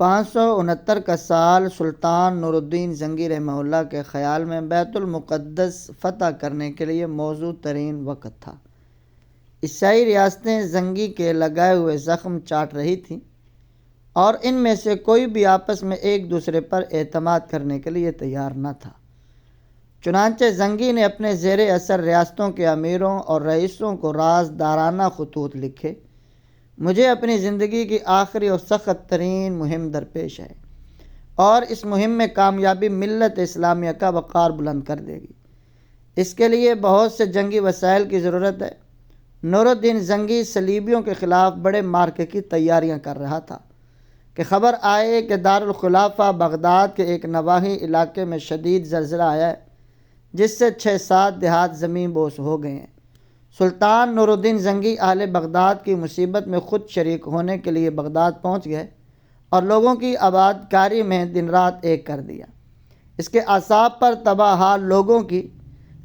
569 کا سال سلطان نور الدین زنگی رحمہ اللہ کے خیال میں بیت المقدس فتح کرنے کے لیے موزوں ترین وقت تھا۔ عیسائی ریاستیں زنگی کے لگائے ہوئے زخم چاٹ رہی تھیں اور ان میں سے کوئی بھی آپس میں ایک دوسرے پر اعتماد کرنے کے لیے تیار نہ تھا۔ چنانچہ زنگی نے اپنے زیر اثر ریاستوں کے امیروں اور رئیسوں کو رازدارانہ خطوط لکھے: مجھے اپنی زندگی کی آخری اور سخت ترین مہم درپیش ہے اور اس مہم میں کامیابی ملت اسلامیہ کا وقار بلند کر دے گی۔ اس کے لیے بہت سے جنگی وسائل کی ضرورت ہے۔ نور الدین زنگی صلیبیوں کے خلاف بڑے مارکے کی تیاریاں کر رہا تھا کہ خبر آئے کہ دارالخلافہ بغداد کے ایک نواحی علاقے میں شدید زلزلہ آیا ہے، جس سے 6-7 دیہات زمین بوس ہو گئے ہیں۔ سلطان نور الدین زنگی اہل بغداد کی مصیبت میں خود شریک ہونے کے لیے بغداد پہنچ گئے اور لوگوں کی آباد کاری میں دن رات ایک کر دیا۔ اس کے اعصاب پر تباہ حال لوگوں کی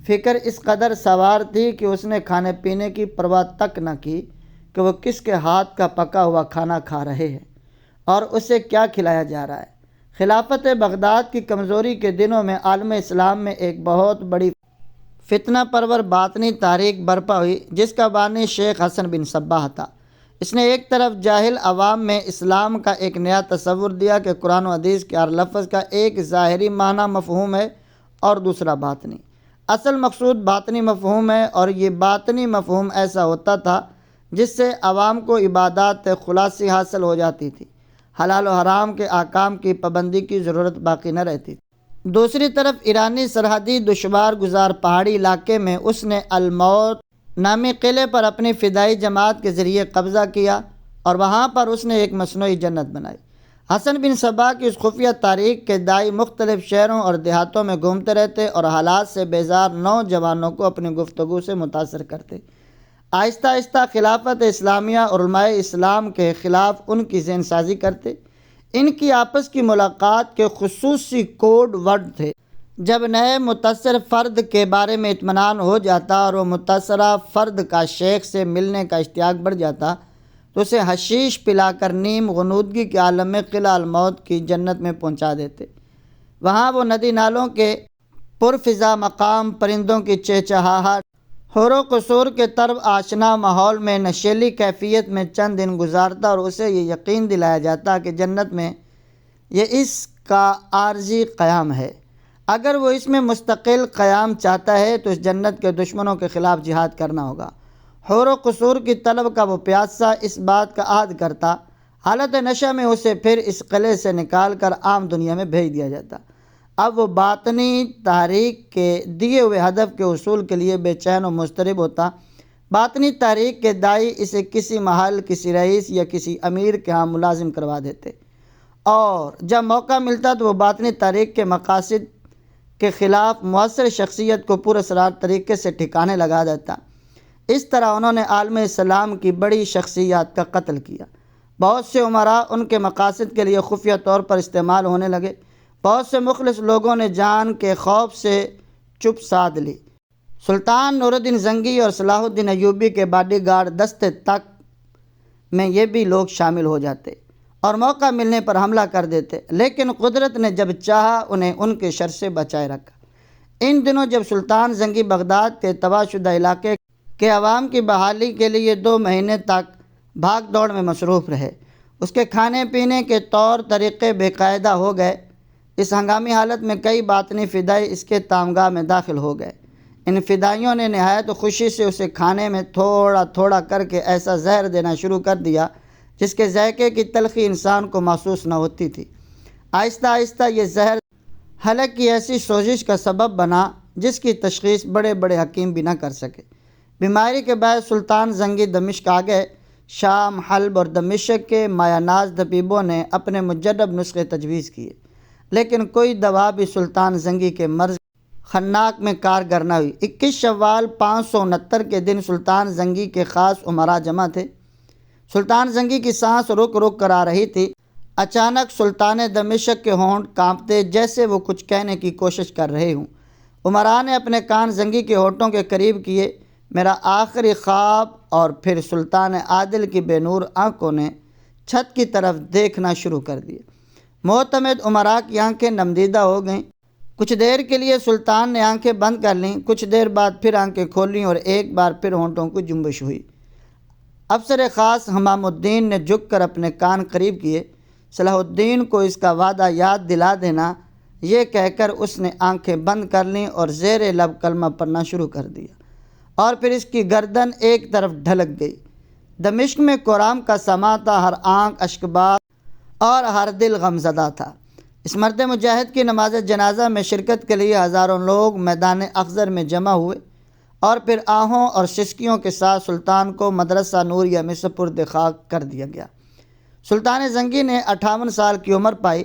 فکر اس قدر سوار تھی کہ اس نے کھانے پینے کی پرواہ تک نہ کی کہ وہ کس کے ہاتھ کا پکا ہوا کھانا کھا رہے ہیں اور اسے کیا کھلایا جا رہا ہے۔ خلافت بغداد کی کمزوری کے دنوں میں عالم اسلام میں ایک بہت بڑی فتنہ پرور باطنی تحریک برپا ہوئی، جس کا بانی شیخ حسن بن صباح تھا۔ اس نے ایک طرف جاہل عوام میں اسلام کا ایک نیا تصور دیا کہ قرآن و حدیث کے ہر لفظ کا ایک ظاہری معنی مفہوم ہے اور دوسرا باطنی۔ اصل مقصود باطنی مفہوم ہے، اور یہ باطنی مفہوم ایسا ہوتا تھا جس سے عوام کو عبادات خلاصی حاصل ہو جاتی تھی، حلال و حرام کے احکام کی پابندی کی ضرورت باقی نہ رہتی تھی۔ دوسری طرف ایرانی سرحدی دشوار گزار پہاڑی علاقے میں اس نے الموت نامی قلعے پر اپنی فدائی جماعت کے ذریعے قبضہ کیا اور وہاں پر اس نے ایک مصنوعی جنت بنائی۔ حسن بن صباح کی اس خفیہ تاریخ کے داعی مختلف شہروں اور دیہاتوں میں گھومتے رہتے اور حالات سے بیزار نوجوانوں کو اپنی گفتگو سے متاثر کرتے۔ آہستہ آہستہ خلافت اسلامیہ اور علماء اسلام کے خلاف ان کی ذہن سازی کرتے۔ ان کی آپس کی ملاقات کے خصوصی کوڈ ورڈ تھے۔ جب نئے متاثر فرد کے بارے میں اطمینان ہو جاتا اور وہ متاثرہ فرد کا شیخ سے ملنے کا اشتیاق بڑھ جاتا تو اسے حشیش پلا کر نیم غنودگی کے عالم میں قلعہ الموت کی جنت میں پہنچا دیتے۔ وہاں وہ ندی نالوں کے پرفضا مقام، پرندوں کی چہچہاہٹ، حور و قصور کے طرب آشنا ماحول میں نشیلی کیفیت میں چند دن گزارتا اور اسے یہ یقین دلایا جاتا کہ جنت میں یہ اس کا عارضی قیام ہے۔ اگر وہ اس میں مستقل قیام چاہتا ہے تو اس جنت کے دشمنوں کے خلاف جہاد کرنا ہوگا۔ حور و قصور کی طلب کا وہ پیاسا اس بات کا عہد کرتا، حالت نشہ میں اسے پھر اس قلعے سے نکال کر عام دنیا میں بھیج دیا جاتا۔ اب وہ باطنی تحریک کے دیے ہوئے ہدف کے حصول کے لیے بے چین و مضطرب ہوتا۔ باطنی تحریک کے داعی اسے کسی محل، کسی رئیس یا کسی امیر کے ہاں ملازم کروا دیتے، اور جب موقع ملتا تو وہ باطنی تحریک کے مقاصد کے خلاف مؤثر شخصیت کو پراسرار طریقے سے ٹھکانے لگا دیتا۔ اس طرح انہوں نے عالم اسلام کی بڑی شخصیات کا قتل کیا۔ بہت سے امراء ان کے مقاصد کے لیے خفیہ طور پر استعمال ہونے لگے۔ بہت سے مخلص لوگوں نے جان کے خوف سے چپ سادھ لی۔ سلطان نور الدین زنگی اور صلاح الدین ایوبی کے باڈی گارڈ دستے تک میں یہ بھی لوگ شامل ہو جاتے اور موقع ملنے پر حملہ کر دیتے، لیکن قدرت نے جب چاہا انہیں ان کے شر سے بچائے رکھا۔ ان دنوں جب سلطان زنگی بغداد کے تباہ شدہ علاقے کے عوام کی بحالی کے لیے 2 مہینے تک بھاگ دوڑ میں مصروف رہے، اس کے کھانے پینے کے طور طریقے بے قاعدہ ہو گئے۔ اس ہنگامی حالت میں کئی باطنی فدائی اس کے تامگاہ میں داخل ہو گئے۔ ان فدائیوں نے نہایت خوشی سے اسے کھانے میں تھوڑا تھوڑا کر کے ایسا زہر دینا شروع کر دیا جس کے ذائقے کی تلخی انسان کو محسوس نہ ہوتی تھی۔ آہستہ آہستہ یہ زہر حلق کی ایسی سوزش کا سبب بنا جس کی تشخیص بڑے بڑے حکیم بھی نہ کر سکے۔ بیماری کے باعث سلطان زنگی دمشق آ گئے۔ شام، حلب اور دمشق کے مایہ ناز طبیبوں نے اپنے مجرب نسخے تجویز کیے، لیکن کوئی دوا بھی سلطان زنگی کے مرض خناق میں کارگر نہ ہوئی۔ 21 شوال 569 کے دن سلطان زنگی کے خاص امراء جمع تھے۔ سلطان زنگی کی سانس رک رک کر آ رہی تھی۔ اچانک سلطان دمشق کے ہونٹ کانپتے جیسے وہ کچھ کہنے کی کوشش کر رہے ہوں۔ امراء نے اپنے کان زنگی کے ہونٹوں کے قریب کیے۔ میرا آخری خواب، اور پھر سلطان عادل کی بے نور آنکھوں نے چھت کی طرف دیکھنا شروع کر دیا۔ معتمد امراء کی آنکھیں نمدیدہ ہو گئیں۔ کچھ دیر کے لیے سلطان نے آنکھیں بند کر لیں، کچھ دیر بعد پھر آنکھیں کھولیں اور ایک بار پھر ہونٹوں کو جنبش ہوئی۔ افسر خاص حمام الدین نے جھک کر اپنے کان قریب کیے۔ صلاح الدین کو اس کا وعدہ یاد دلا دینا، یہ کہہ کر اس نے آنکھیں بند کر لیں اور زیر لب کلمہ پڑھنا شروع کر دیا، اور پھر اس کی گردن ایک طرف ڈھلک گئی۔ دمشق میں قرآن کا سماع تھا، ہر آنکھ اشکبار اور ہر دل غمزدہ تھا۔ اس مرد مجاہد کی نماز جنازہ میں شرکت کے لیے ہزاروں لوگ میدان اخضر میں جمع ہوئے، اور پھر آہوں اور سسکیوں کے ساتھ سلطان کو مدرسہ نوریہ میں سپرد خاک کر دیا گیا۔ سلطان زنگی نے 58 سال کی عمر پائی۔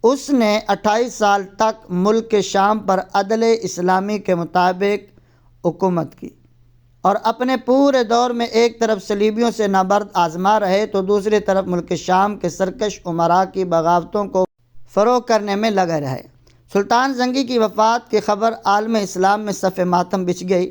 اس نے 28 سال تک ملک شام پر عدل اسلامی کے مطابق حکومت کی، اور اپنے پورے دور میں ایک طرف صلیبیوں سے نبرد آزما رہے تو دوسری طرف ملک شام کے سرکش امراء کی بغاوتوں کو فروغ کرنے میں لگے رہے۔ سلطان زنگی کی وفات کی خبر عالم اسلام میں صف ماتم بچھ گئی،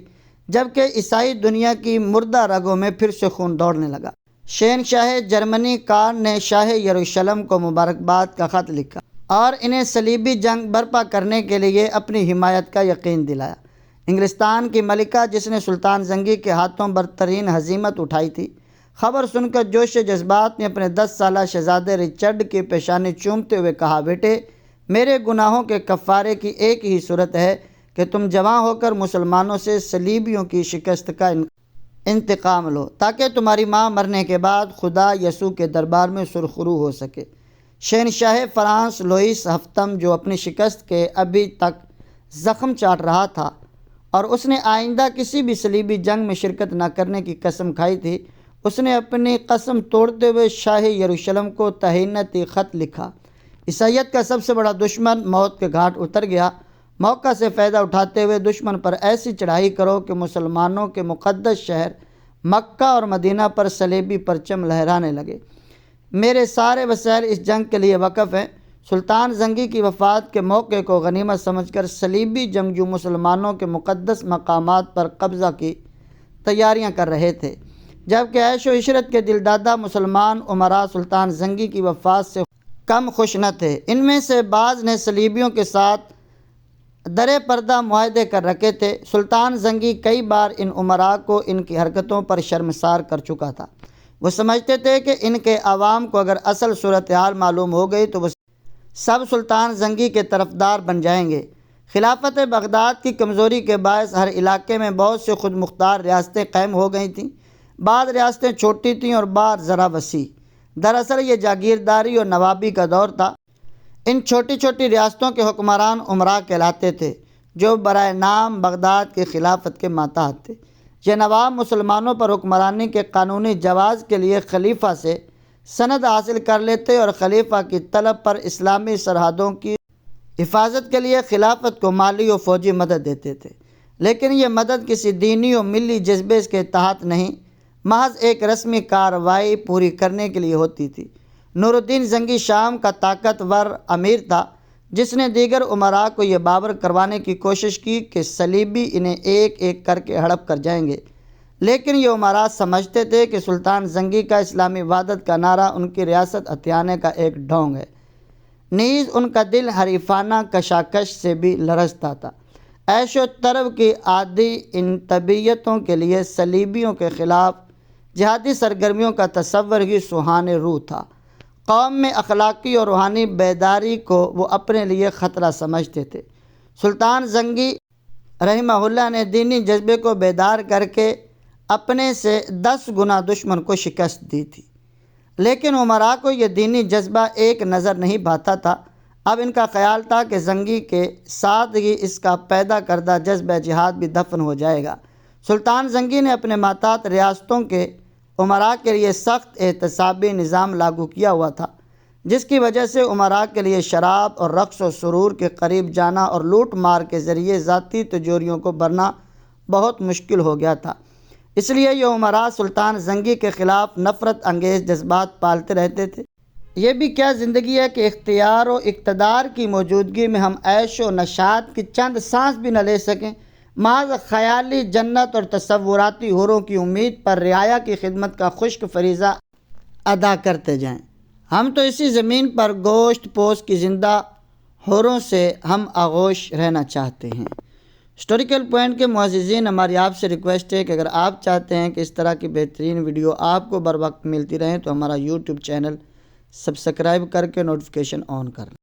جبکہ عیسائی دنیا کی مردہ رگوں میں پھر سے خون دوڑنے لگا۔ شہنشاہ جرمنی کارل نے شاہ یروشلم کو مبارکباد کا خط لکھا اور انہیں صلیبی جنگ برپا کرنے کے لیے اپنی حمایت کا یقین دلایا۔ انگلستان کی ملکہ، جس نے سلطان زنگی کے ہاتھوں برترین ہزیمت اٹھائی تھی، خبر سن کر جوش جذبات میں اپنے 10 سالہ شہزادے رچرڈ کی پیشانی چومتے ہوئے کہا، بیٹے، میرے گناہوں کے کفارے کی ایک ہی صورت ہے کہ تم جوان ہو کر مسلمانوں سے صلیبیوں کی شکست کا انتقام لو، تاکہ تمہاری ماں مرنے کے بعد خدا یسوع کے دربار میں سرخرو ہو سکے۔ شہنشاہ فرانس لوئس ہفتم، جو اپنی شکست کے ابھی تک زخم چاٹ رہا تھا اور اس نے آئندہ کسی بھی صلیبی جنگ میں شرکت نہ کرنے کی قسم کھائی تھی، اس نے اپنی قسم توڑتے ہوئے شاہ یروشلم کو تہنیتی خط لکھا۔ عیسائیت کا سب سے بڑا دشمن موت کے گھاٹ اتر گیا۔ موقع سے فائدہ اٹھاتے ہوئے دشمن پر ایسی چڑھائی کرو کہ مسلمانوں کے مقدس شہر مکہ اور مدینہ پر صلیبی پرچم لہرانے لگے۔ میرے سارے وسائل اس جنگ کے لیے وقف ہیں۔ سلطان زنگی کی وفات کے موقع کو غنیمت سمجھ کر صلیبی جنگجو مسلمانوں کے مقدس مقامات پر قبضہ کی تیاریاں کر رہے تھے، جبکہ عیش و عشرت کے دلدادہ مسلمان امراء سلطان زنگی کی وفات سے کم خوش نہ تھے۔ ان میں سے بعض نے صلیبیوں کے ساتھ درِ پردہ معاہدے کر رکھے تھے۔ سلطان زنگی کئی بار ان امراء کو ان کی حرکتوں پر شرمسار کر چکا تھا۔ وہ سمجھتے تھے کہ ان کے عوام کو اگر اصل صورتحال معلوم ہو گئی تو وہ سب سلطان زنگی کے طرفدار بن جائیں گے۔ خلافت بغداد کی کمزوری کے باعث ہر علاقے میں بہت سے خود مختار ریاستیں قائم ہو گئی تھیں۔ بعض ریاستیں چھوٹی تھیں اور بعض ذرا وسیع۔ دراصل یہ جاگیرداری اور نوابی کا دور تھا۔ ان چھوٹی چھوٹی ریاستوں کے حکمران امراء کہلاتے تھے، جو برائے نام بغداد کی خلافت کے ماتحت تھے۔ یہ نواب مسلمانوں پر حکمرانی کے قانونی جواز کے لیے خلیفہ سے سند حاصل کر لیتے اور خلیفہ کی طلب پر اسلامی سرحدوں کی حفاظت کے لیے خلافت کو مالی و فوجی مدد دیتے تھے، لیکن یہ مدد کسی دینی و ملی جذبے کے تحت نہیں، محض ایک رسمی کارروائی پوری کرنے کے لیے ہوتی تھی۔ نور الدین زنگی شام کا طاقتور امیر تھا، جس نے دیگر امراء کو یہ باور کروانے کی کوشش کی کہ صلیبی انہیں ایک ایک کر کے ہڑپ کر جائیں گے، لیکن یہ امراء سمجھتے تھے کہ سلطان زنگی کا اسلامی وحدت کا نعرہ ان کی ریاست ہتھیانے کا ایک ڈھونگ ہے۔ نیز ان کا دل حریفانہ کشاکش سے بھی لرزتا تھا۔ عیش و طرب کی عادی ان طبیعتوں کے لیے صلیبیوں کے خلاف جہادی سرگرمیوں کا تصور ہی سوہان روح تھا۔ قوم میں اخلاقی اور روحانی بیداری کو وہ اپنے لیے خطرہ سمجھتے تھے۔ سلطان زنگی رحمہ اللہ نے دینی جذبے کو بیدار کر کے اپنے سے 10 گنا دشمن کو شکست دی تھی، لیکن امراء کو یہ دینی جذبہ ایک نظر نہیں پاتا تھا۔ اب ان کا خیال تھا کہ زنگی کے ساتھ ہی اس کا پیدا کردہ جذبہ جہاد بھی دفن ہو جائے گا۔ سلطان زنگی نے اپنے ماتحت ریاستوں کے امراء کے لیے سخت احتسابی نظام لاگو کیا ہوا تھا، جس کی وجہ سے امراء کے لیے شراب اور رقص و سرور کے قریب جانا اور لوٹ مار کے ذریعے ذاتی تجوریوں کو بھرنا بہت مشکل ہو گیا تھا۔ اس لیے یہ امراء سلطان زنگی کے خلاف نفرت انگیز جذبات پالتے رہتے تھے۔ یہ بھی کیا زندگی ہے کہ اختیار و اقتدار کی موجودگی میں ہم عیش و نشاط کی چند سانس بھی نہ لے سکیں، محض خیالی جنت اور تصوراتی حوروں کی امید پر رعایا کی خدمت کا خشک فریضہ ادا کرتے جائیں۔ ہم تو اسی زمین پر گوشت پوش کی زندہ حوروں سے ہم آغوش رہنا چاہتے ہیں۔ ہسٹوریکل پوائنٹ کے معززین، ہماری آپ سے ریکویسٹ ہے کہ اگر آپ چاہتے ہیں کہ اس طرح کی بہترین ویڈیو آپ کو بر وقت ملتی رہیں تو ہمارا یوٹیوب چینل سبسکرائب کر کے نوٹیفیکیشن آن کر لیں۔